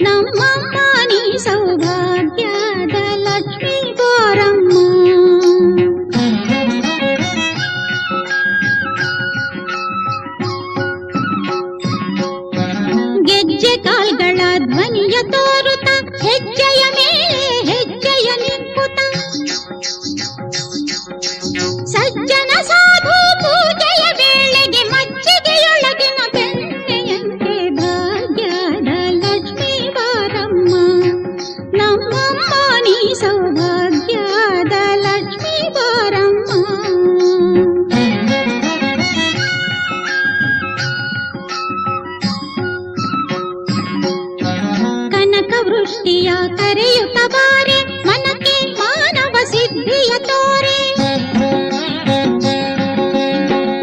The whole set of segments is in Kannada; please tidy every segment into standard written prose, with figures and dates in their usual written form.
ನಮ್ಮಮ್ಮ ನೀ ಸೌಭಾಗ್ಯದ ಲಕ್ಷ್ಮೀ ಬಾರಮ್ಮ. ಗೆಜ್ಜೆ ಕಾಲ್ಗಳ ಧ್ವನಿಯ ತೋರುತ್ತ ಹೆಜ್ಜೆಯ ಮೇಲೆ ಹೆಜ್ಜೆಯ ನಿಂಕುತ ಸಜ್ಜನ ಸಾಧು ಪೂಜೆಯ ವೇಳೆಗೆ ಮಜ್ಜಿಗೆಯೊಳಗಿನ ಬೆಣ್ಣೆಯಂತೆ ಭಾಗ್ಯದ ಲಕ್ಷ್ಮೀ ಬಾರಮ್ಮ. ನಮ್ಮಮ್ಮ ನೀ ಸೌಭಾಗ್ಯದ ಲಕ್ಷ್ಮೀ ಬಾರಮ್ಮ. ಕನಕ ವೃಷ್ಟಿಯ ಕರೆಯುತ್ತ ಬಾರೆ ಮನಕ್ಕೆ ಮಾನವ ಸಿದ್ಧಿಯ ತೋರೆ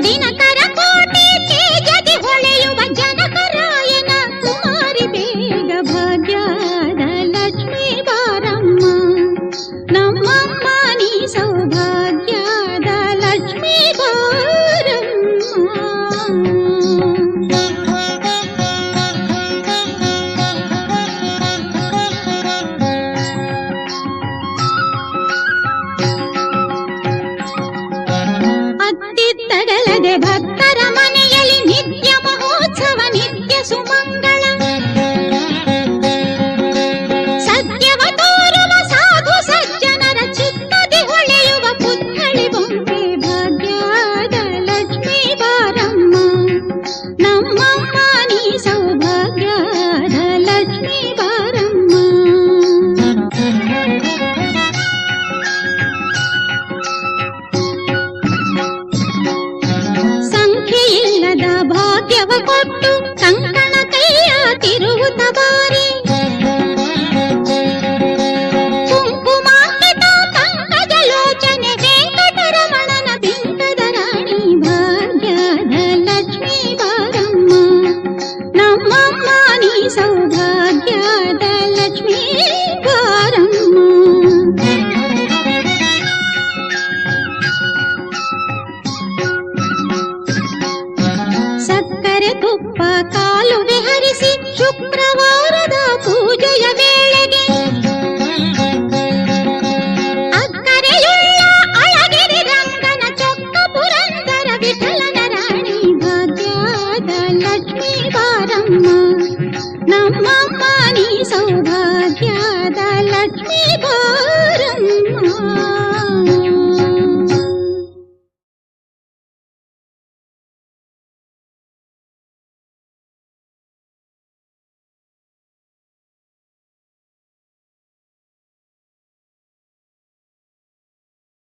ದಿನಕರ ಕೋಟೆ ತೇಜದಿ ಹೊಳೆಯುವ ಜನಕರಾಯನ ಕುಮಾರಿ ಬೇಗ ಭಾಗ್ಯದ ಲಕ್ಷ್ಮೀ ಬಾರಮ್ಮ. ನಮ್ಮಮ್ಮ ನೀ ಸೌಭಾಗ್ಯದ ಲಕ್ಷ್ಮೀ ಬಾರಮ್ಮ. ಅತ್ತಿತ್ತಗಲದೆ ಭಕ್ತರ ಮನೆಯಲ್ಲಿ ನಿತ್ಯ ಮಹೋತ್ಸವ ನಿತ್ಯ ಸುಮಂಗಳ ಸತ್ಯವ ತೋರುವ ಸಾಧು ಸಜ್ಜನರ ಚಿತ್ತದಿ ಹೊಳೆಯುವ ಪುತ್ಥಳಿ ಬೊಂಬೆ ಭಾಗ್ಯದ ಲಕ್ಷ್ಮೀ ಬಾರಮ್ಮ. ನಮ್ಮಮ್ಮ ನೀ ಸೌಭಾಗ್ಯದ ಲಕ್ಷ್ಮೀ ಬಾರಮ್ಮ. ಸಂಖ್ಯೆಯಿಲ್ಲದ ಭಾಗ್ಯವ ಕೊಟ್ಟು ಕಂಕಣ ಕೈಯ ತಿರುವುತ ಬಾರಿ ಕುಂಕುಮಾಂಕಿತ ಪಂಕಜ ಲೋಚನೆ ವೆಂಕಟರಮಣನ ಬಿಂಕದ ರಾಣಿ ಭಾಗ್ಯದ ಲಕ್ಷ್ಮೀ ಬಾರಮ್ಮ. ನಮ್ಮಮ್ಮ ನೀ ಸೌಭಾಗ್ಯದ ಲಕ್ಷ್ಮೀ ಬಾರಮ್ಮ. ಸಕ್ಕರೆ ತುಪ್ಪ ಕಾಲುವೆ ಹರಿಸಿ ಶುಕ್ರವಾರದ ಪೂಜೆಯ ವೇಳೆಗೆ ಅಕ್ಕರೆಯುಳ್ಳ ಅಳಗಿರಿ ರಂಗನ ಚೊಕ್ಕ ಪುರಂದರ ವಿಠಲನ ರಾಣಿ ಭಾಗ್ಯದ ಲಕ್ಷ್ಮೀ ಬಾರಮ್ಮ. ನಮ್ಮಮ್ಮ ನೀ ಸೌಭಾಗ್ಯದ ಲಕ್ಷ್ಮೀ ಬಾರಮ್ಮ.